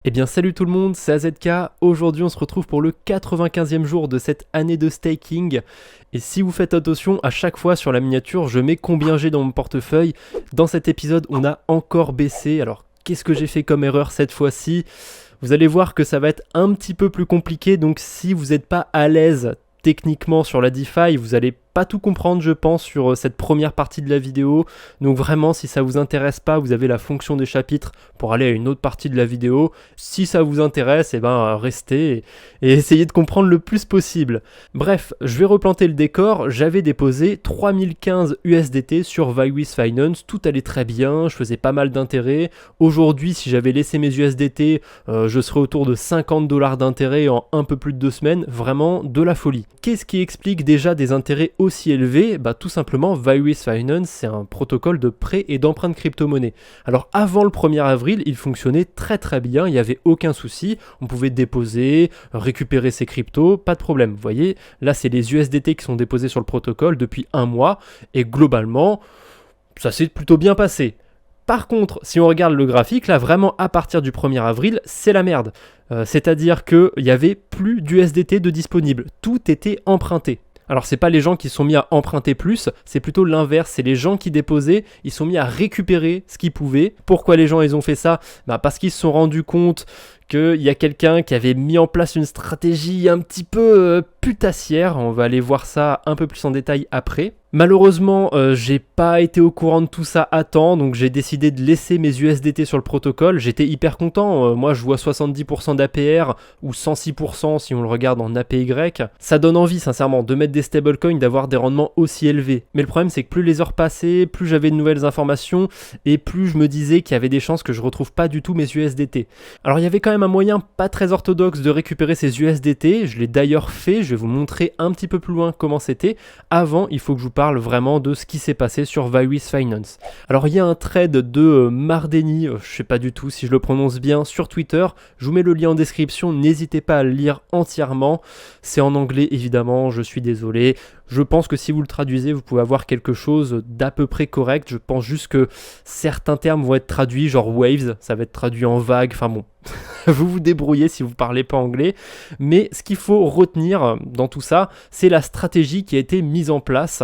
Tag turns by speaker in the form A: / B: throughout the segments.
A: Eh bien salut tout le monde, c'est AZK. Aujourd'hui on se retrouve pour le 95e jour de cette année de staking. Et si vous faites attention, à chaque fois sur la miniature, je mets combien j'ai dans mon portefeuille. Dans cet épisode, on a encore baissé. Alors qu'est-ce que j'ai fait comme erreur cette fois-ci? Vous allez voir que ça va être un petit peu plus compliqué, donc si vous n'êtes pas à l'aise techniquement sur la DeFi, vous allez pas tout comprendre je pense sur cette première partie de la vidéo. Donc vraiment si ça vous intéresse pas, vous avez la fonction des chapitres pour aller à une autre partie de la vidéo. Si ça vous intéresse, restez et essayez de comprendre le plus possible. Bref, je vais replanter le décor. J'avais déposé 3015 USDT sur Vywith Finance, tout allait très bien, je faisais pas mal d'intérêt. Aujourd'hui si j'avais laissé mes USDT, je serais autour de 50 $ d'intérêt en un peu plus de 2 semaines, vraiment de la folie. Qu'est-ce qui explique déjà des intérêts aussi élevé? Tout simplement, Vywith Finance, c'est un protocole de prêt et d'emprunt de crypto-monnaie. Alors avant le 1er avril, il fonctionnait très très bien, il n'y avait aucun souci, on pouvait déposer, récupérer ses cryptos, pas de problème. Vous voyez, là c'est les USDT qui sont déposés sur le protocole depuis un mois, et globalement, ça s'est plutôt bien passé. Par contre, si on regarde le graphique, là vraiment à partir du 1er avril, c'est la merde. C'est-à-dire qu'il n'y avait plus d'USDT de disponible, tout était emprunté. Alors c'est pas les gens qui sont mis à emprunter plus, c'est plutôt l'inverse, c'est les gens qui déposaient, ils sont mis à récupérer ce qu'ils pouvaient. Pourquoi les gens ils ont fait ça? Parce qu'ils se sont rendus compte qu'il y a quelqu'un qui avait mis en place une stratégie un petit peu putassière, on va aller voir ça un peu plus en détail après. Malheureusement, j'ai pas été au courant de tout ça à temps, donc j'ai décidé de laisser mes USDT sur le protocole. J'étais hyper content, moi je vois 70% d'APR ou 106% si on le regarde en APY. Ça donne envie sincèrement de mettre des stablecoins, d'avoir des rendements aussi élevés. Mais le problème c'est que plus les heures passaient, plus j'avais de nouvelles informations et plus je me disais qu'il y avait des chances que je retrouve pas du tout mes USDT. Alors il y avait quand même un moyen pas très orthodoxe de récupérer ces USDT, je l'ai d'ailleurs fait, je vais vous montrer un petit peu plus loin comment c'était. Avant, il faut que je vous parle vraiment de ce qui s'est passé sur Vywith Finance. Alors il y a un trade de Mardeni, je sais pas du tout si je le prononce bien, sur Twitter, je vous mets le lien en description, n'hésitez pas à le lire entièrement, c'est en anglais évidemment, je suis désolé. Je pense que si vous le traduisez, vous pouvez avoir quelque chose d'à peu près correct. Je pense juste que certains termes vont être traduits, genre waves, ça va être traduit en vague, enfin bon, vous vous débrouillez si vous parlez pas anglais. Mais ce qu'il faut retenir dans tout ça, c'est la stratégie qui a été mise en place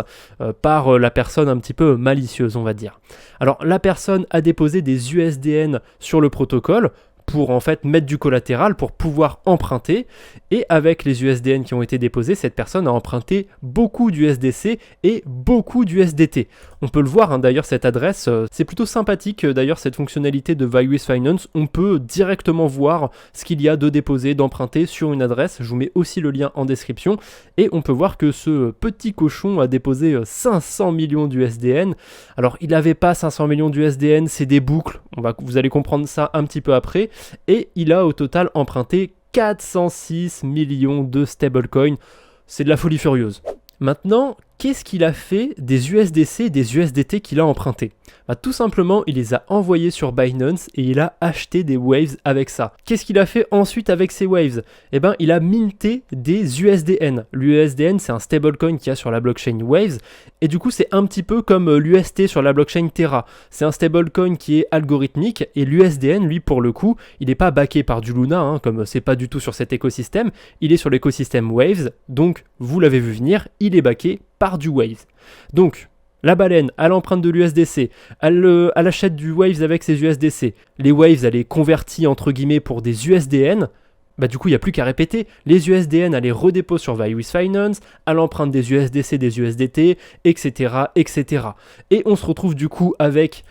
A: par la personne un petit peu malicieuse, on va dire. Alors la personne a déposé des USDN sur le protocole, pour en fait mettre du collatéral pour pouvoir emprunter, et avec les USDN qui ont été déposés, cette personne a emprunté beaucoup d'USDC et beaucoup d'USDT. On peut le voir d'ailleurs cette adresse, c'est plutôt sympathique d'ailleurs cette fonctionnalité de Vywith Finance, on peut directement voir ce qu'il y a de déposé, d'emprunter sur une adresse, je vous mets aussi le lien en description, et on peut voir que ce petit cochon a déposé 500 millions d'USDN. Alors il n'avait pas 500 millions d'USDN, c'est des boucles, vous allez comprendre ça un petit peu après. Et il a au total emprunté 406 millions de stablecoins. C'est de la folie furieuse. Maintenant, qu'est-ce qu'il a fait des USDC et des USDT qu'il a empruntés? Tout simplement, il les a envoyés sur Binance et il a acheté des waves avec ça. Qu'est-ce qu'il a fait ensuite avec ces waves? Il a minté des USDN. L'USDN, c'est un stablecoin qu'il y a sur la blockchain Waves et du coup, c'est un petit peu comme l'UST sur la blockchain Terra. C'est un stablecoin qui est algorithmique et l'USDN, lui, pour le coup, il n'est pas backé par du Luna, comme c'est pas du tout sur cet écosystème. Il est sur l'écosystème Waves, donc vous l'avez vu venir, il est backé par du Waves. Donc, la baleine, elle emprunte de l'USDC, elle achète du Waves avec ses USDC. Les Waves, elle les convertit entre guillemets pour des USDN. Du coup, il n'y a plus qu'à répéter. Les USDN, elle les redépose sur Vywith Finance, elle emprunte des USDC, des USDT, etc., etc. Et on se retrouve du coup avec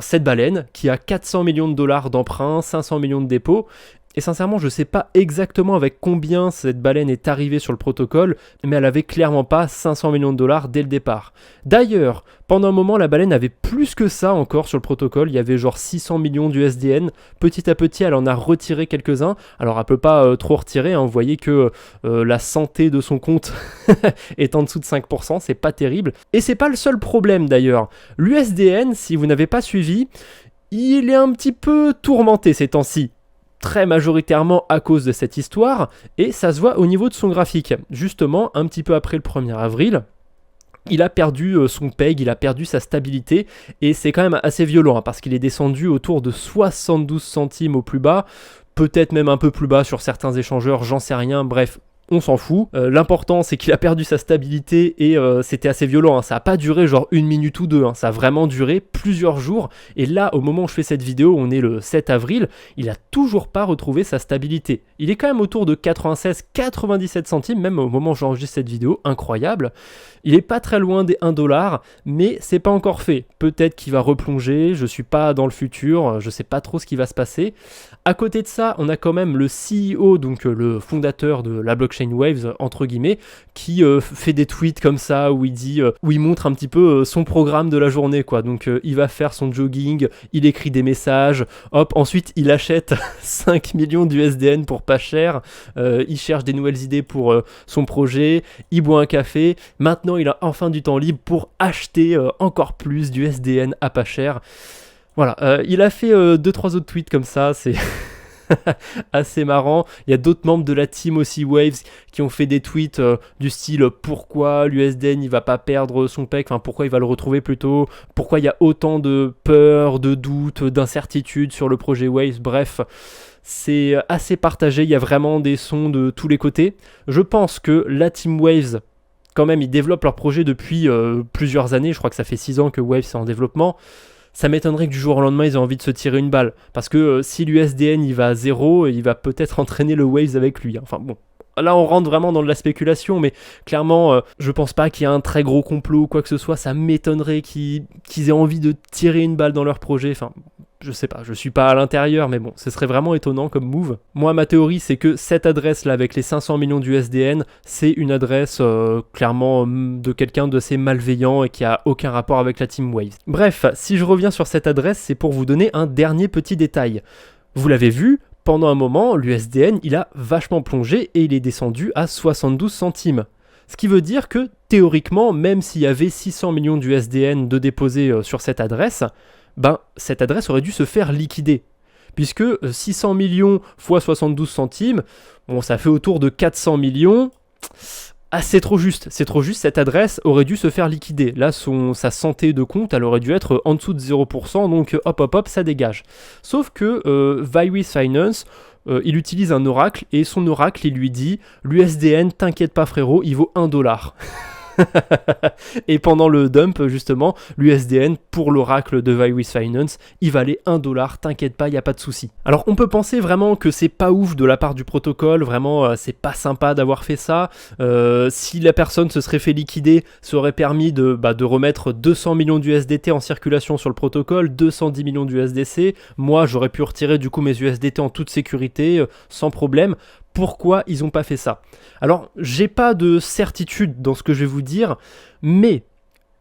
A: cette baleine qui a 400 millions de dollars d'emprunt, 500 millions de dépôts. Et sincèrement, je ne sais pas exactement avec combien cette baleine est arrivée sur le protocole, mais elle avait clairement pas 500 millions de dollars dès le départ. D'ailleurs, pendant un moment, la baleine avait plus que ça encore sur le protocole, il y avait genre 600 millions d'USDN. Petit à petit, elle en a retiré quelques-uns. Alors, elle ne peut pas trop retirer, vous voyez que la santé de son compte est en dessous de 5%, c'est pas terrible. Et c'est pas le seul problème d'ailleurs. L'USDN, si vous n'avez pas suivi, il est un petit peu tourmenté ces temps-ci. Très majoritairement à cause de cette histoire, et ça se voit au niveau de son graphique. Justement, un petit peu après le 1er avril, il a perdu son peg, il a perdu sa stabilité, et c'est quand même assez violent, parce qu'il est descendu autour de 72 centimes au plus bas, peut-être même un peu plus bas sur certains échangeurs, j'en sais rien, bref. On s'en fout. L'important, c'est qu'il a perdu sa stabilité et c'était assez violent. Hein. Ça n'a pas duré genre 1 minute ou deux. Hein. Ça a vraiment duré plusieurs jours. Et là, au moment où je fais cette vidéo, on est le 7 avril, il a toujours pas retrouvé sa stabilité. Il est quand même autour de 96-97 centimes, même au moment où j'enregistre cette vidéo. Incroyable. Il est pas très loin des 1$, mais c'est pas encore fait. Peut-être qu'il va replonger. Je suis pas dans le futur. Je sais pas trop ce qui va se passer. À côté de ça, on a quand même le CEO, donc le fondateur de la blockchain Waves, entre guillemets, qui fait des tweets comme ça, où il montre un petit peu son programme de la journée, quoi. Donc il va faire son jogging, il écrit des messages, hop, ensuite il achète 5 millions d'USDN pour pas cher, il cherche des nouvelles idées pour son projet, il boit un café, maintenant il a enfin du temps libre pour acheter encore plus d'USDN à pas cher. Voilà, il a fait 2-3 autres tweets comme ça, c'est assez marrant. Il y a d'autres membres de la team aussi Waves qui ont fait des tweets du style pourquoi l'USDN il va pas perdre son PEC, enfin pourquoi il va le retrouver plutôt, pourquoi il y a autant de peur, de doute, d'incertitude sur le projet Waves, bref. C'est assez partagé, il y a vraiment des sons de tous les côtés. Je pense que la team Waves, quand même, ils développent leur projet depuis plusieurs années, je crois que ça fait 6 ans que Waves est en développement. Ça m'étonnerait que du jour au lendemain ils aient envie de se tirer une balle. Parce que si l'USDN il va à 0, il va peut-être entraîner le Waves avec lui. Enfin bon, là on rentre vraiment dans de la spéculation, mais clairement je pense pas qu'il y ait un très gros complot ou quoi que ce soit. Ça m'étonnerait qu'ils aient envie de tirer une balle dans leur projet. Enfin, je sais pas, je suis pas à l'intérieur, mais bon, ce serait vraiment étonnant comme move. Moi, ma théorie, c'est que cette adresse-là, avec les 500 millions d'USDN, c'est une adresse clairement de quelqu'un d'assez malveillant et qui a aucun rapport avec la Team Waves. Bref, si je reviens sur cette adresse, c'est pour vous donner un dernier petit détail. Vous l'avez vu, pendant un moment, l'USDN, il a vachement plongé et il est descendu à 72 centimes. Ce qui veut dire que, théoriquement, même s'il y avait 600 millions d'USDN de déposés sur cette adresse, cette adresse aurait dû se faire liquider. Puisque 600 millions fois 72 centimes, bon, ça fait autour de 400 millions. Ah, c'est trop juste, cette adresse aurait dû se faire liquider. Là, sa santé de compte, elle aurait dû être en dessous de 0%, donc hop, ça dégage. Sauf que Virus Finance, il utilise un oracle, et son oracle, il lui dit « L'USDN, t'inquiète pas frérot, il vaut 1$. » Et pendant le dump, justement, l'USDN, pour l'oracle de Virus Finance, il valait 1$, t'inquiète pas, il n'y a pas de souci. Alors on peut penser vraiment que c'est pas ouf de la part du protocole, vraiment c'est pas sympa d'avoir fait ça. Si la personne se serait fait liquider, ça aurait permis de remettre 200 millions d'USDT en circulation sur le protocole, 210 millions d'USDC. Moi j'aurais pu retirer du coup mes USDT en toute sécurité, sans problème. Pourquoi ils n'ont pas fait ça? Alors, j'ai pas de certitude dans ce que je vais vous dire, mais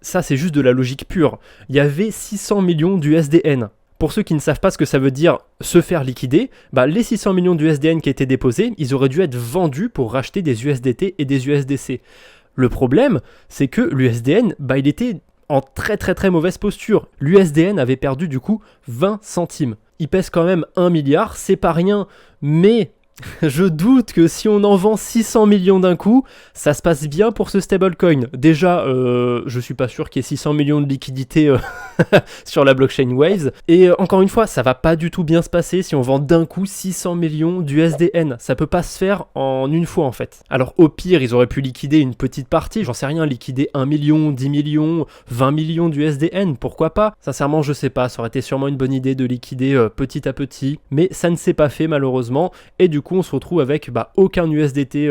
A: ça c'est juste de la logique pure. Il y avait 600 millions d'USDN. Pour ceux qui ne savent pas ce que ça veut dire se faire liquider, les 600 millions d'USDN qui étaient déposés, ils auraient dû être vendus pour racheter des USDT et des USDC. Le problème, c'est que l'USDN, il était en très très très mauvaise posture. L'USDN avait perdu du coup 20 centimes. Il pèse quand même 1 milliard, c'est pas rien, mais je doute que si on en vend 600 millions d'un coup, ça se passe bien pour ce stablecoin. Déjà, je suis pas sûr qu'il y ait 600 millions de liquidités sur la blockchain Waves. Et encore une fois, ça va pas du tout bien se passer si on vend d'un coup 600 millions d'USDN. Ça peut pas se faire en une fois en fait. Alors au pire, ils auraient pu liquider une petite partie, j'en sais rien, liquider 1 million, 10 millions, 20 millions d'USDN, pourquoi pas? Sincèrement, je sais pas, ça aurait été sûrement une bonne idée de liquider petit à petit, mais ça ne s'est pas fait malheureusement, et du coup on se retrouve avec aucun USDT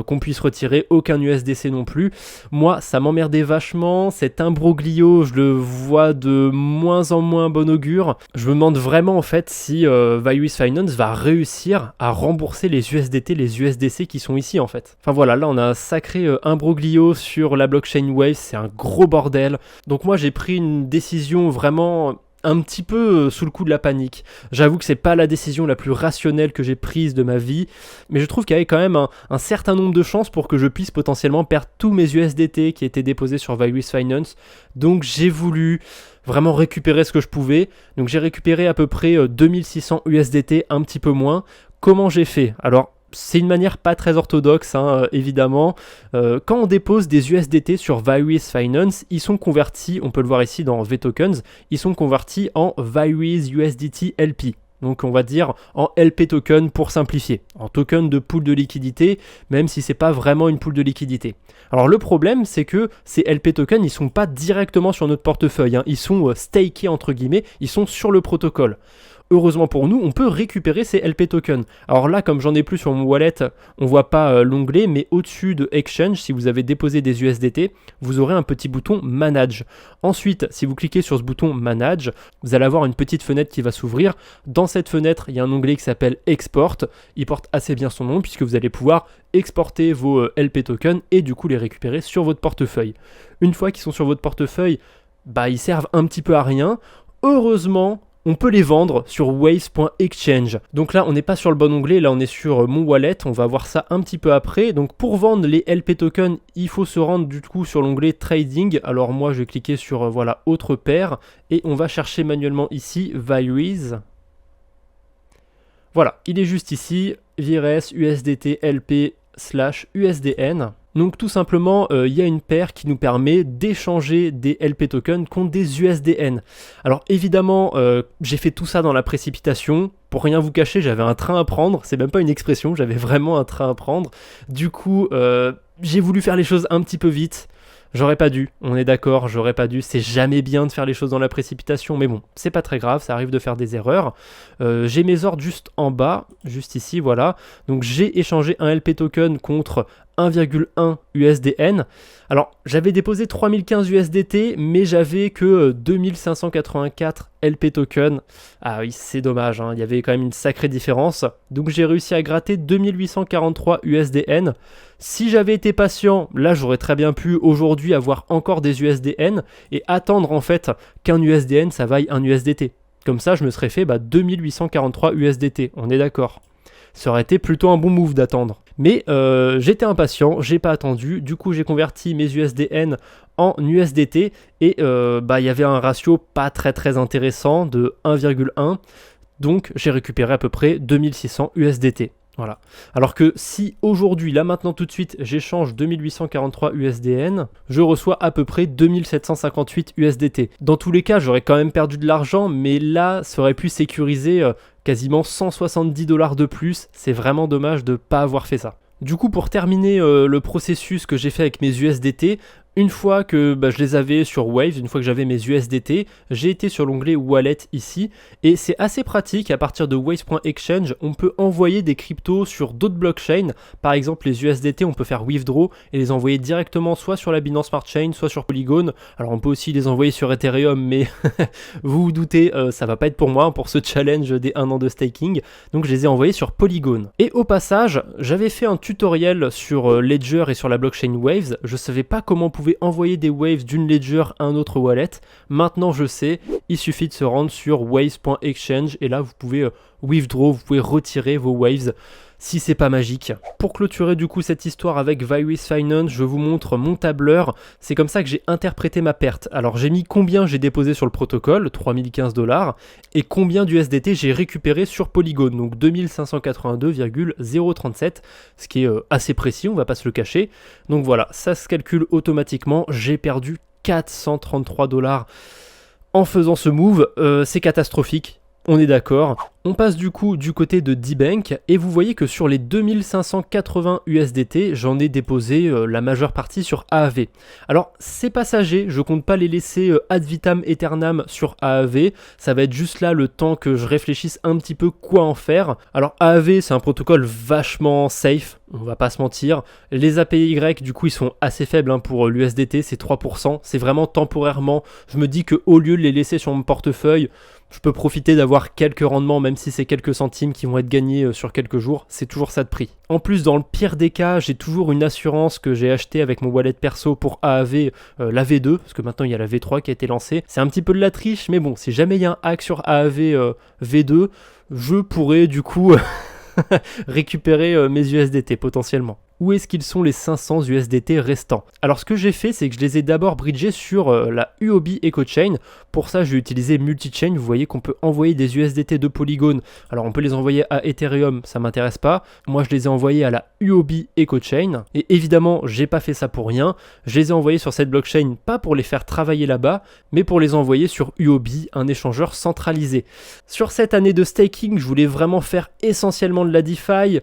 A: qu'on puisse retirer, aucun USDC non plus. Moi, ça m'emmerdait vachement, cet imbroglio, je le vois de moins en moins bon augure. Je me demande vraiment en fait si Virus Finance va réussir à rembourser les USDT, les USDC qui sont ici en fait. Enfin voilà, là on a un sacré imbroglio sur la blockchain Wave, c'est un gros bordel. Donc moi j'ai pris une décision vraiment un petit peu sous le coup de la panique. J'avoue que c'est pas la décision la plus rationnelle que j'ai prise de ma vie, mais je trouve qu'il y avait quand même un certain nombre de chances pour que je puisse potentiellement perdre tous mes USDT qui étaient déposés sur Virus Finance. Donc j'ai voulu vraiment récupérer ce que je pouvais. Donc j'ai récupéré à peu près 2600 USDT, un petit peu moins. Comment j'ai fait? Alors c'est une manière pas très orthodoxe, évidemment. Quand on dépose des USDT sur Virus Finance, ils sont convertis, on peut le voir ici dans VTokens, ils sont convertis en Virus USDT LP. Donc on va dire en LP token pour simplifier, en token de pool de liquidité, même si c'est pas vraiment une pool de liquidité. Alors le problème c'est que ces LP tokens ils sont pas directement sur notre portefeuille, hein. Ils sont stakés entre guillemets, ils sont sur le protocole. Heureusement pour nous, on peut récupérer ces LP tokens. Alors là, comme j'en ai plus sur mon wallet, on voit pas l'onglet, mais au-dessus de Exchange, si vous avez déposé des USDT, vous aurez un petit bouton Manage. Ensuite, si vous cliquez sur ce bouton Manage, vous allez avoir une petite fenêtre qui va s'ouvrir. Dans cette fenêtre, il y a un onglet qui s'appelle Export. Il porte assez bien son nom puisque vous allez pouvoir exporter vos LP tokens et du coup les récupérer sur votre portefeuille. Une fois qu'ils sont sur votre portefeuille, ils servent un petit peu à rien. Heureusement, on peut les vendre sur waves.exchange. Donc là, on n'est pas sur le bon onglet, là on est sur mon wallet, on va voir ça un petit peu après. Donc pour vendre les LP tokens, il faut se rendre du coup sur l'onglet Trading. Alors moi, je vais cliquer sur voilà, autre paire et on va chercher manuellement ici Virez. Voilà, il est juste ici, Virez USDT LP / USDN. Donc tout simplement, il y a une paire qui nous permet d'échanger des LP tokens contre des USDN. Alors évidemment, j'ai fait tout ça dans la précipitation. Pour rien vous cacher, j'avais un train à prendre. C'est même pas une expression, j'avais vraiment un train à prendre. Du coup, j'ai voulu faire les choses un petit peu vite. J'aurais pas dû, on est d'accord, j'aurais pas dû. C'est jamais bien de faire les choses dans la précipitation, mais bon, c'est pas très grave, ça arrive de faire des erreurs. J'ai mes ordres juste en bas, juste ici, voilà. Donc j'ai échangé un LP token contre 1,1 USDN. Alors j'avais déposé 3015 USDT, mais j'avais que 2584 LP token. Ah oui, c'est dommage, hein, il y avait quand même une sacrée différence. Donc j'ai réussi à gratter 2843 USDN. Si j'avais été patient, là j'aurais très bien pu aujourd'hui avoir encore des USDN et attendre en fait qu'un USDN ça vaille un USDT. Comme ça je me serais fait 2843 USDT, on est d'accord. Ça aurait été plutôt un bon move d'attendre. Mais j'étais impatient, j'ai pas attendu, du coup j'ai converti mes USDN en USDT et il y avait un ratio pas très intéressant de 1,1, donc j'ai récupéré à peu près 2600 USDT. Voilà. Alors que si aujourd'hui, là maintenant tout de suite, j'échange 2843 USDN, je reçois à peu près 2758 USDT. Dans tous les cas, j'aurais quand même perdu de l'argent, mais là, ça aurait pu sécuriser quasiment 170 $ de plus. C'est vraiment dommage de ne pas avoir fait ça. Du coup, pour terminer le processus que j'ai fait avec mes USDT, une fois que je les avais sur Waves, une fois que j'avais mes USDT, j'ai été sur l'onglet Wallet ici, et c'est assez pratique. À partir de Waves.exchange, on peut envoyer des cryptos sur d'autres blockchains. Par exemple, les USDT, on peut faire withdraw et les envoyer directement soit sur la Binance Smart Chain, soit sur Polygon. Alors on peut aussi les envoyer sur Ethereum, mais vous vous doutez, ça va pas être pour moi, pour ce challenge des 1 an de staking. Donc je les ai envoyés sur Polygon. Et au passage, j'avais fait un tutoriel sur Ledger et sur la blockchain Waves. Je savais pas comment on pouvait envoyer des waves d'une ledger à un autre wallet. Maintenant je sais, il suffit de se rendre sur waves.exchange et là vous pouvez withdraw, vous pouvez retirer vos waves si c'est pas magique. Pour clôturer du coup cette histoire avec Virez Finance, je vous montre mon tableur. C'est comme ça que j'ai interprété ma perte. Alors j'ai mis combien j'ai déposé sur le protocole, 3015 $, et combien d'USDT j'ai récupéré sur Polygon, donc 2582,037, ce qui est assez précis, on va pas se le cacher. Donc voilà, ça se calcule automatiquement, j'ai perdu 433 $ en faisant ce move, c'est catastrophique. On est d'accord. On passe du coup du côté de D-Bank et vous voyez que sur les 2580 USDT, j'en ai déposé la majeure partie sur AAV. Alors c'est passager, je compte pas les laisser ad vitam aeternam sur AAV, ça va être juste là le temps que je réfléchisse un petit peu quoi en faire. Alors AAV c'est un protocole vachement safe, on va pas se mentir. Les API du coup ils sont assez faibles pour l'USDT, c'est 3%, c'est vraiment temporairement. Je me dis que au lieu de les laisser sur mon portefeuille, je peux profiter d'avoir quelques rendements, même si c'est quelques centimes qui vont être gagnés sur quelques jours, c'est toujours ça de prix. En plus, dans le pire des cas, j'ai toujours une assurance que j'ai achetée avec mon wallet perso pour AAV, la V2, parce que maintenant il y a la V3 qui a été lancée. C'est un petit peu de la triche, mais bon, si jamais il y a un hack sur AAV V2, je pourrais du coup récupérer mes USDT potentiellement. où est-ce qu'ils sont les 500 USDT restants. Alors ce que j'ai fait, c'est que je les ai d'abord bridgés sur la UOB EcoChain. Pour ça, j'ai utilisé multi-chain. Vous voyez qu'on peut envoyer des USDT de Polygon. Alors on peut les envoyer à Ethereum, ça m'intéresse pas. Moi, je les ai envoyés à la UOB EcoChain. Et évidemment, j'ai pas fait ça pour rien. Je les ai envoyés sur cette blockchain, pas pour les faire travailler là-bas, mais pour les envoyer sur UOB, un échangeur centralisé. Sur cette année de staking, je voulais vraiment faire essentiellement de la DeFi.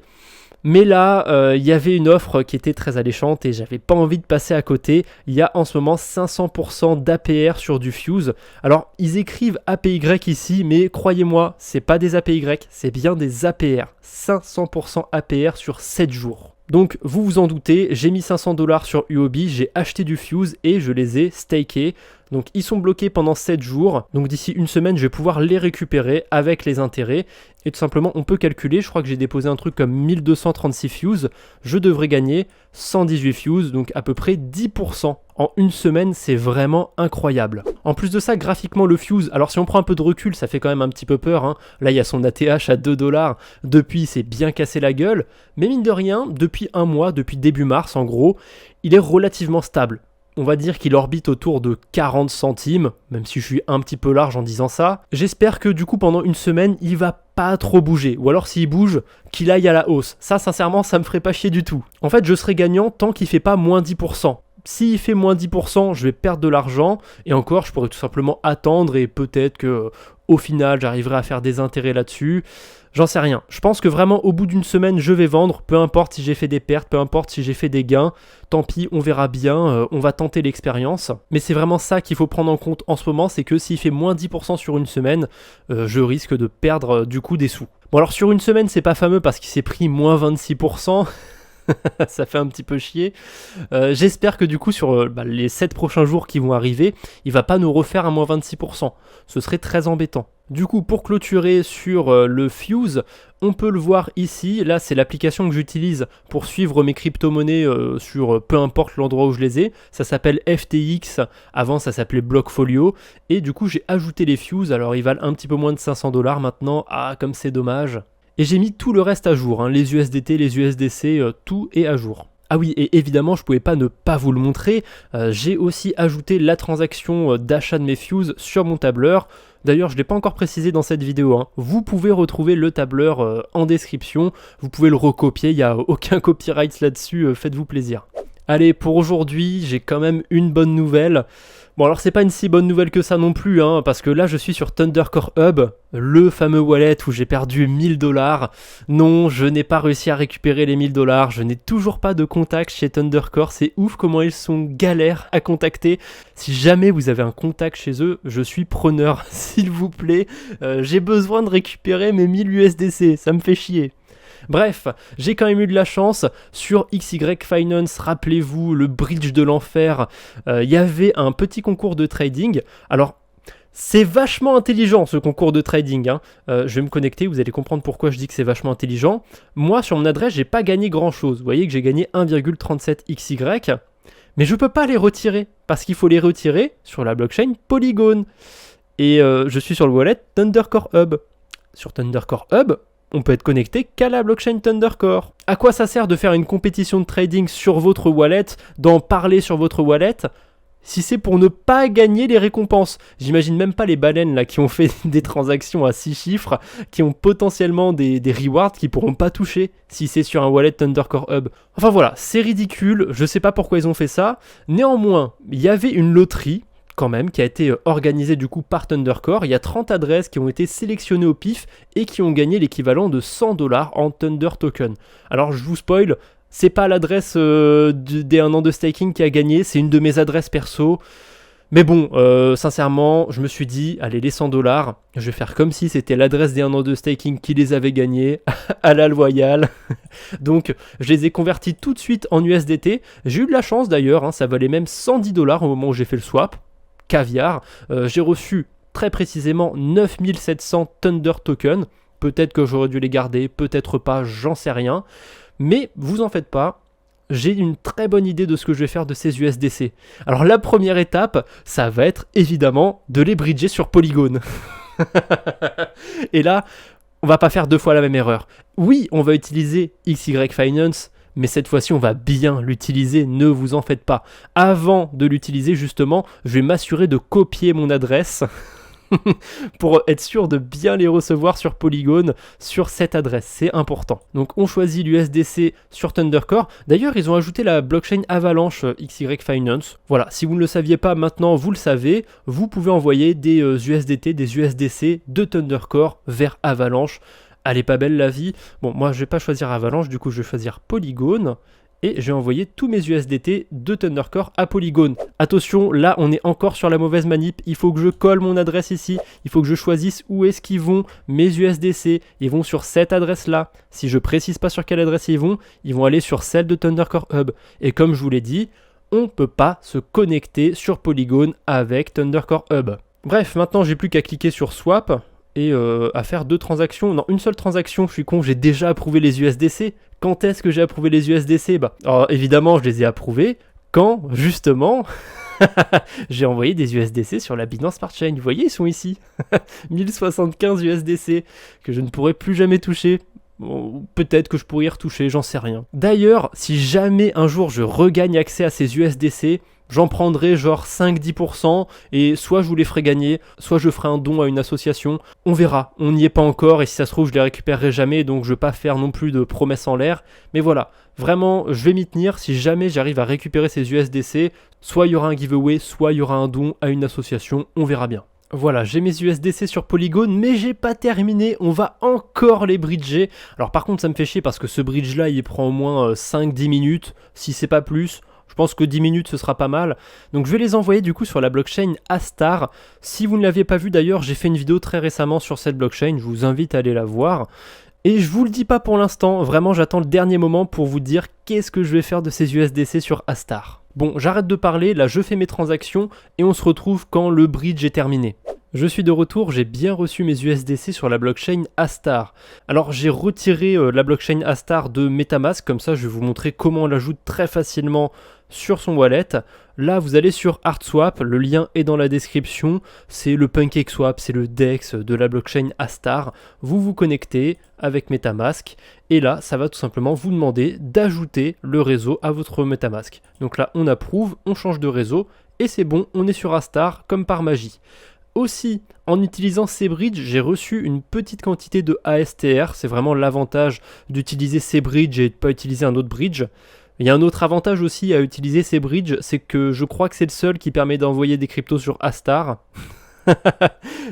A: Mais là, il y avait une offre qui était très alléchante et j'avais pas envie de passer à côté. Il y a en ce moment 500% d'APR sur du Fuse. Alors, ils écrivent APY ici, mais croyez-moi, c'est pas des APY, c'est bien des APR. 500% APR sur 7 jours. Donc, vous vous en doutez, j'ai mis 500 $ sur UOB, j'ai acheté du Fuse et je les ai stakés. Donc, ils sont bloqués pendant 7 jours. Donc, d'ici une semaine, je vais pouvoir les récupérer avec les intérêts. Et tout simplement, on peut calculer, je crois que j'ai déposé un truc comme 1236 Fuse. Je devrais gagner 118 Fuse, donc à peu près 10%. En une semaine, c'est vraiment incroyable. En plus de ça, graphiquement, le Fuse, alors si on prend un peu de recul, ça fait quand même un petit peu peur, hein. Là, il y a son ATH à 2 $. Depuis, il s'est bien cassé la gueule. Mais mine de rien, depuis un mois, depuis début mars, en gros, il est relativement stable. On va dire qu'il orbite autour de 40 centimes, même si je suis un petit peu large en disant ça. J'espère que du coup pendant une semaine, il va pas trop bouger. Ou alors s'il bouge, qu'il aille à la hausse. Ça sincèrement, ça me ferait pas chier du tout. En fait, je serai gagnant tant qu'il fait pas moins 10%. S'il fait moins 10%, je vais perdre de l'argent. Et encore, je pourrais tout simplement attendre et peut-être que au final, j'arriverai à faire des intérêts là-dessus. J'en sais rien. Je pense que vraiment au bout d'une semaine, je vais vendre. Peu importe si j'ai fait des pertes, peu importe si j'ai fait des gains. Tant pis, on verra bien. On va tenter l'expérience. Mais c'est vraiment ça qu'il faut prendre en compte en ce moment. C'est que s'il fait moins 10% sur une semaine, je risque de perdre du coup des sous. Bon alors sur une semaine, c'est pas fameux parce qu'il s'est pris moins 26%. Ça fait un petit peu chier. J'espère que du coup sur les 7 prochains jours qui vont arriver, il va pas nous refaire un moins 26%. Ce serait très embêtant. Du coup, pour clôturer sur le Fuse, on peut le voir ici. Là, c'est l'application que j'utilise pour suivre mes crypto-monnaies sur peu importe l'endroit où je les ai. Ça s'appelle FTX. Avant, ça s'appelait Blockfolio. Et du coup, j'ai ajouté les Fuse. Alors, ils valent un petit peu moins de 500 $ maintenant. Ah, comme c'est dommage. Et j'ai mis tout le reste à jour, hein, les USDT, les USDC, tout est à jour. Ah oui, et évidemment, je ne pouvais pas ne pas vous le montrer. J'ai aussi ajouté la transaction d'achat de mes Fuse sur mon tableur. D'ailleurs, je ne l'ai pas encore précisé dans cette vidéo, hein. Vous pouvez retrouver le tableur en description. Vous pouvez le recopier, il n'y a aucun copyright là-dessus, faites-vous plaisir. Allez, pour aujourd'hui, j'ai quand même une bonne nouvelle. Bon alors c'est pas une si bonne nouvelle que ça non plus, hein, parce que là je suis sur Thundercore Hub, le fameux wallet où j'ai perdu 1000 $. Non, je n'ai pas réussi à récupérer les 1000 $, je n'ai toujours pas de contact chez Thundercore, c'est ouf comment ils sont galères à contacter. Si jamais vous avez un contact chez eux, je suis preneur, s'il vous plaît, j'ai besoin de récupérer mes 1000 USDC, ça me fait chier. Bref, j'ai quand même eu de la chance. Sur XY Finance, rappelez-vous, le bridge de l'enfer, il y avait un petit concours de trading. Alors, c'est vachement intelligent ce concours de trading, hein. Je vais me connecter, vous allez comprendre pourquoi je dis que c'est vachement intelligent. Moi, sur mon adresse, j'ai pas gagné grand-chose. Vous voyez que j'ai gagné 1,37 XY, mais je peux pas les retirer, parce qu'il faut les retirer sur la blockchain Polygon. Et je suis sur le wallet Thundercore Hub. Sur Thundercore Hub, on peut être connecté qu'à la blockchain Thundercore. À quoi ça sert de faire une compétition de trading sur votre wallet, d'en parler sur votre wallet, si c'est pour ne pas gagner les récompenses? J'imagine même pas les baleines là qui ont fait des transactions à 6 chiffres, qui ont potentiellement des rewards qui pourront pas toucher si c'est sur un wallet Thundercore Hub. Enfin voilà, c'est ridicule, je sais pas pourquoi ils ont fait ça. Néanmoins, il y avait une loterie quand même, qui a été organisé du coup par Thundercore. Il y a 30 adresses qui ont été sélectionnées au pif et qui ont gagné l'équivalent de 100 $ en Thunder Token. Alors je vous spoil, c'est pas l'adresse des 1 an de staking qui a gagné, c'est une de mes adresses perso. Mais bon, sincèrement, je me suis dit, allez, les 100 $, je vais faire comme si c'était l'adresse des 1 an de staking qui les avait gagnés, à la loyale. Donc, je les ai convertis tout de suite en USDT. J'ai eu de la chance d'ailleurs, hein, ça valait même 110 $ au moment où j'ai fait le swap. Caviar. J'ai reçu très précisément 9700 Thunder Tokens. Peut-être que j'aurais dû les garder, peut-être pas, j'en sais rien. Mais vous en faites pas. J'ai une très bonne idée de ce que je vais faire de ces USDC. Alors la première étape, ça va être évidemment de les bridger sur Polygon. Et là, on va pas faire deux fois la même erreur. Oui, on va utiliser XY Finance, mais cette fois-ci on va bien l'utiliser, ne vous en faites pas. Avant de l'utiliser justement, je vais m'assurer de copier mon adresse pour être sûr de bien les recevoir sur Polygon sur cette adresse, c'est important. Donc on choisit l'USDC sur Thundercore. D'ailleurs ils ont ajouté la blockchain Avalanche XY Finance. Voilà, si vous ne le saviez pas maintenant vous le savez, vous pouvez envoyer des USDT, des USDC de Thundercore vers Avalanche. Elle est pas belle la vie. Bon, moi je vais pas choisir Avalanche, du coup je vais choisir Polygon. Et j'ai envoyé tous mes USDT de Thundercore à Polygon. Attention, là on est encore sur la mauvaise manip, il faut que je colle mon adresse ici, il faut que je choisisse où est-ce qu'ils vont, mes USDC, ils vont sur cette adresse là. Si je précise pas sur quelle adresse ils vont aller sur celle de Thundercore Hub. Et comme je vous l'ai dit, on ne peut pas se connecter sur Polygon avec Thundercore Hub. Bref, maintenant j'ai plus qu'à cliquer sur Swap et à faire 2 transactions. Non, une seule transaction, je suis con, j'ai déjà approuvé les USDC. Quand est-ce que j'ai approuvé les USDC? Alors évidemment, je les ai approuvés quand, justement, j'ai envoyé des USDC sur la Binance Smart Chain. Vous voyez, ils sont ici. 1075 USDC que je ne pourrai plus jamais toucher. Bon, peut-être que je pourrais y retoucher, j'en sais rien. D'ailleurs, si jamais un jour je regagne accès à ces USDC, j'en prendrai genre 5-10% et soit je vous les ferai gagner, soit je ferai un don à une association. On verra, on n'y est pas encore et si ça se trouve je les récupérerai jamais, donc je ne vais pas faire non plus de promesses en l'air. Mais voilà, vraiment je vais m'y tenir si jamais j'arrive à récupérer ces USDC. Soit il y aura un giveaway, soit il y aura un don à une association, on verra bien. Voilà, j'ai mes USDC sur Polygon, mais j'ai pas terminé, on va encore les bridger. Alors par contre ça me fait chier parce que ce bridge là il prend au moins 5-10 minutes, si c'est pas plus. Je pense que 10 minutes ce sera pas mal. Donc je vais les envoyer du coup sur la blockchain Astar. Si vous ne l'aviez pas vu d'ailleurs, j'ai fait une vidéo très récemment sur cette blockchain, je vous invite à aller la voir. Et je vous le dis pas pour l'instant, vraiment j'attends le dernier moment pour vous dire qu'est-ce que je vais faire de ces USDC sur Astar. Bon, j'arrête de parler, là je fais mes transactions et on se retrouve quand le bridge est terminé. Je suis de retour, j'ai bien reçu mes USDC sur la blockchain Astar. Alors j'ai retiré la blockchain Astar de Metamask, comme ça je vais vous montrer comment on l'ajoute très facilement sur son wallet. Là vous allez sur ArtSwap, le lien est dans la description, c'est le PancakeSwap, c'est le DEX de la blockchain Astar. Vous vous connectez avec Metamask et là ça va tout simplement vous demander d'ajouter le réseau à votre Metamask. Donc là on approuve, on change de réseau et c'est bon, on est sur Astar comme par magie. Aussi, en utilisant ces bridges, j'ai reçu une petite quantité de ASTR. C'est vraiment l'avantage d'utiliser ces bridges et de ne pas utiliser un autre bridge. Il y a un autre avantage aussi à utiliser ces bridges, c'est que je crois que c'est le seul qui permet d'envoyer des cryptos sur Astar.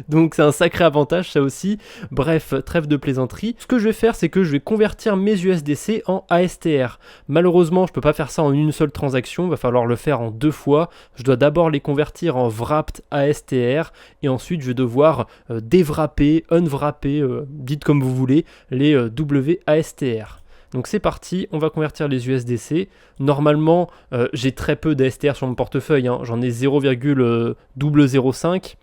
A: Donc c'est un sacré avantage ça aussi. Bref, trêve de plaisanterie. Ce que je vais faire, c'est que je vais convertir mes USDC en ASTR. Malheureusement, je peux pas faire ça en une seule transaction, il va falloir le faire en 2 fois. Je dois d'abord les convertir en wrapped ASTR et ensuite je vais devoir déwrapper, unwrapper, dites comme vous voulez, les WASTR. Donc c'est parti, on va convertir les USDC. Normalement, j'ai très peu d'ASTR sur mon portefeuille, hein. J'en ai 0,005.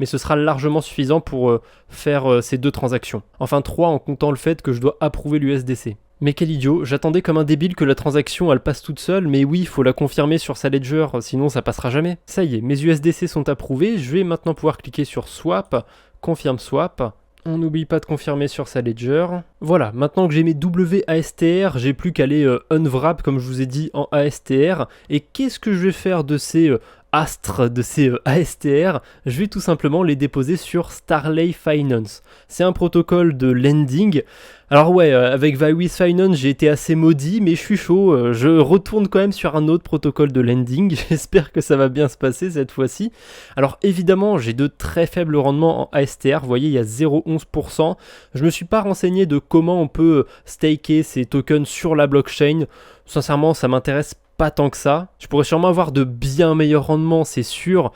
A: Mais ce sera largement suffisant pour faire ces 2 transactions. Enfin 3 en comptant le fait que je dois approuver l'USDC. Mais quel idiot, j'attendais comme un débile que la transaction elle passe toute seule, mais oui, il faut la confirmer sur sa ledger, sinon ça passera jamais. Ça y est, mes USDC sont approuvés, je vais maintenant pouvoir cliquer sur Swap, confirme Swap. On n'oublie pas de confirmer sur sa ledger. Voilà, maintenant que j'ai mes WASTR, j'ai plus qu'à les unwrap comme je vous ai dit en ASTR. Et qu'est-ce que je vais faire de ces astres, de ces ASTR? Je vais tout simplement les déposer sur Starlay Finance. C'est un protocole de lending. Alors ouais, avec Vywith Finance, j'ai été assez maudit, mais je suis chaud. Je retourne quand même sur un autre protocole de lending. J'espère que ça va bien se passer cette fois-ci. Alors évidemment, j'ai de très faibles rendements en ASTR. Vous voyez, il y a 0,11%. Je me suis pas renseigné de comment on peut staker ces tokens sur la blockchain. Sincèrement, ça m'intéresse pas tant que ça. Je pourrais sûrement avoir de bien meilleurs rendements, c'est sûr.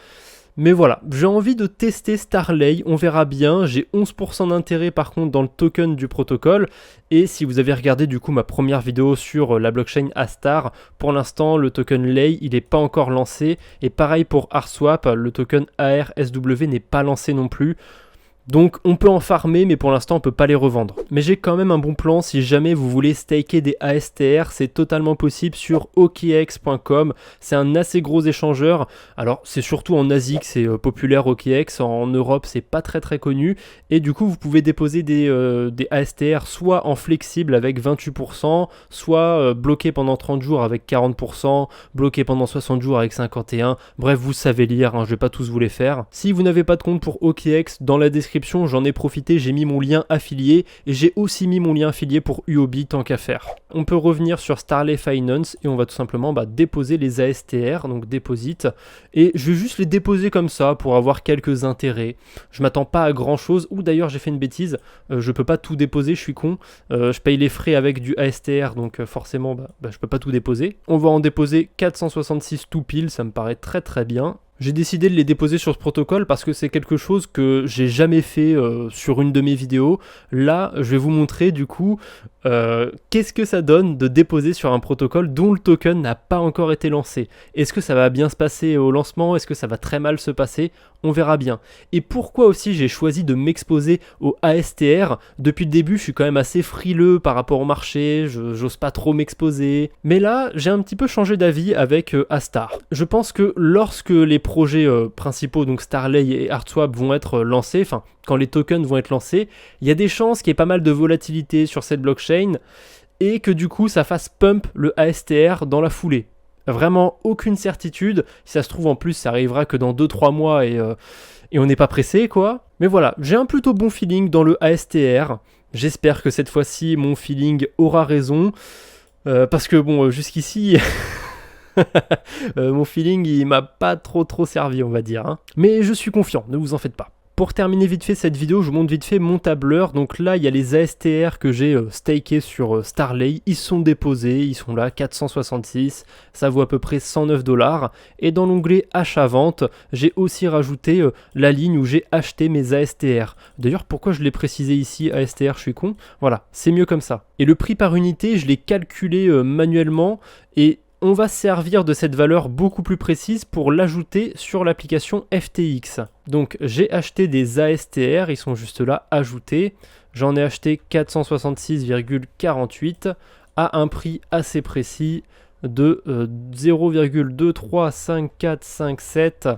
A: Mais voilà, j'ai envie de tester Starlay, on verra bien. J'ai 11% d'intérêt par contre dans le token du protocole. Et si vous avez regardé du coup ma première vidéo sur la blockchain Astar, pour l'instant le token Lay il n'est pas encore lancé. Et pareil pour ARSwap, le token ARSW n'est pas lancé non plus. Donc on peut en farmer, mais pour l'instant on peut pas les revendre. Mais j'ai quand même un bon plan si jamais vous voulez staker des ASTR, c'est totalement possible sur OKX.com. C'est un assez gros échangeur. Alors c'est surtout en Asie que c'est populaire OKX, en Europe c'est pas très connu. Et du coup vous pouvez déposer des ASTR soit en flexible avec 28%, soit bloqué pendant 30 jours avec 40%, bloqué pendant 60 jours avec 51%. Bref, vous savez lire, hein, je vais pas tous vous les faire. Si vous n'avez pas de compte pour OKX, dans la description j'en ai profité, j'ai mis mon lien affilié et j'ai aussi mis mon lien affilié pour UOB tant qu'à faire. On peut revenir sur Starlay Finance et on va tout simplement déposer les ASTR, donc deposit, et je vais juste les déposer comme ça pour avoir quelques intérêts. Je m'attends pas à grand chose, ou d'ailleurs j'ai fait une bêtise, je peux pas tout déposer, je suis con, je paye les frais avec du ASTR, donc forcément je peux pas tout déposer. On va en déposer 466 tout pile, ça me paraît très bien. J'ai décidé de les déposer sur ce protocole parce que c'est quelque chose que j'ai jamais fait sur une de mes vidéos. Là, je vais vous montrer du coup qu'est-ce que ça donne de déposer sur un protocole dont le token n'a pas encore été lancé. Est-ce que ça va bien se passer au lancement? Est-ce que ça va très mal se passer? On verra bien. Et pourquoi aussi j'ai choisi de m'exposer au ASTR? Depuis le début, je suis quand même assez frileux par rapport au marché, j'ose pas trop m'exposer. Mais là, j'ai un petit peu changé d'avis avec Astar. Je pense que lorsque les projets principaux, donc Starlay et Artswap, vont être lancés, enfin, quand les tokens vont être lancés, il y a des chances qu'il y ait pas mal de volatilité sur cette blockchain et que du coup, ça fasse pump le ASTR dans la foulée. Vraiment aucune certitude. Si ça se trouve, en plus, ça arrivera que dans 2-3 mois et on n'est pas pressé, quoi. Mais voilà, j'ai un plutôt bon feeling dans le ASTR. J'espère que cette fois-ci, mon feeling aura raison. Parce que bon, jusqu'ici... mon feeling, il m'a pas trop servi, on va dire. Hein. Mais je suis confiant, ne vous en faites pas. Pour terminer vite fait cette vidéo, je vous montre vite fait mon tableur. Donc là, il y a les ASTR que j'ai stakés sur Starlay. Ils sont déposés, ils sont là, 466. Ça vaut à peu près 109 $. Et dans l'onglet achat-vente, j'ai aussi rajouté la ligne où j'ai acheté mes ASTR. D'ailleurs, pourquoi je l'ai précisé ici, ASTR, je suis con? Voilà, c'est mieux comme ça. Et le prix par unité, je l'ai calculé manuellement et... on va servir de cette valeur beaucoup plus précise pour l'ajouter sur l'application FTX. Donc j'ai acheté des ASTR, ils sont juste là, ajoutés. J'en ai acheté 466,48 à un prix assez précis de 0,235457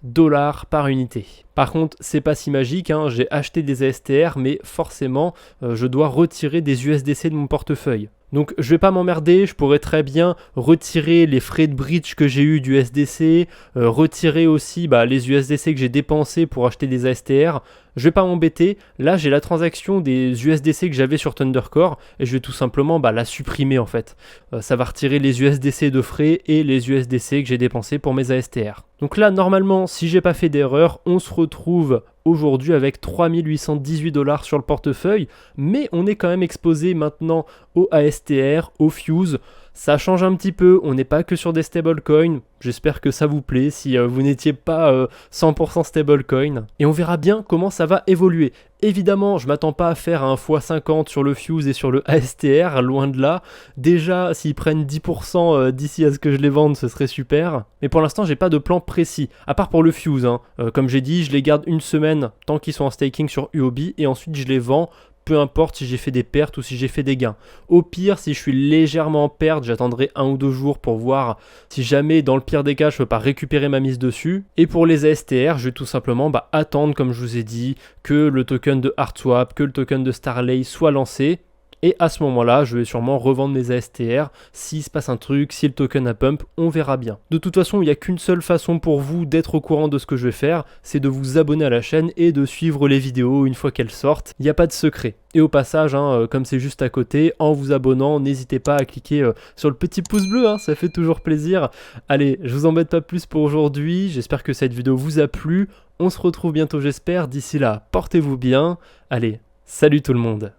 A: $ par unité. Par contre, c'est pas si magique, hein. J'ai acheté des ASTR, mais forcément, je dois retirer des USDC de mon portefeuille. Donc je vais pas m'emmerder, je pourrais très bien retirer les frais de bridge que j'ai eu du SDC, retirer aussi les USDC que j'ai dépensés pour acheter des ASTR. Je vais pas m'embêter, là j'ai la transaction des USDC que j'avais sur Thundercore et je vais tout simplement la supprimer en fait. Ça va retirer les USDC de frais et les USDC que j'ai dépensés pour mes ASTR. Donc là normalement, si j'ai pas fait d'erreur, on se retrouve aujourd'hui avec 3818 $ sur le portefeuille, mais on est quand même exposé maintenant au ASTR, au Fuse. Ça change un petit peu, on n'est pas que sur des stablecoins, j'espère que ça vous plaît si vous n'étiez pas 100% stablecoin. Et on verra bien comment ça va évoluer. Évidemment, je m'attends pas à faire un x50 sur le Fuse et sur le ASTR, loin de là. Déjà, s'ils prennent 10% d'ici à ce que je les vende, ce serait super. Mais pour l'instant, j'ai pas de plan précis, à part pour le Fuse. Hein. Comme j'ai dit, je les garde une semaine tant qu'ils sont en staking sur UOB et ensuite je les vends. Peu importe si j'ai fait des pertes ou si j'ai fait des gains. Au pire, si je suis légèrement en perte, j'attendrai 1 ou 2 jours pour voir si jamais, dans le pire des cas, je peux pas récupérer ma mise dessus. Et pour les ASTR, je vais tout simplement attendre, comme je vous ai dit, que le token de Artswap, que le token de Starlay soit lancé. Et à ce moment-là, je vais sûrement revendre mes ASTR. S'il se passe un truc, si le token a pump, on verra bien. De toute façon, il n'y a qu'une seule façon pour vous d'être au courant de ce que je vais faire, c'est de vous abonner à la chaîne et de suivre les vidéos une fois qu'elles sortent. Il n'y a pas de secret. Et au passage, comme c'est juste à côté, en vous abonnant, n'hésitez pas à cliquer sur le petit pouce bleu, ça fait toujours plaisir. Allez, je vous embête pas plus pour aujourd'hui. J'espère que cette vidéo vous a plu. On se retrouve bientôt, j'espère. D'ici là, portez-vous bien. Allez, salut tout le monde.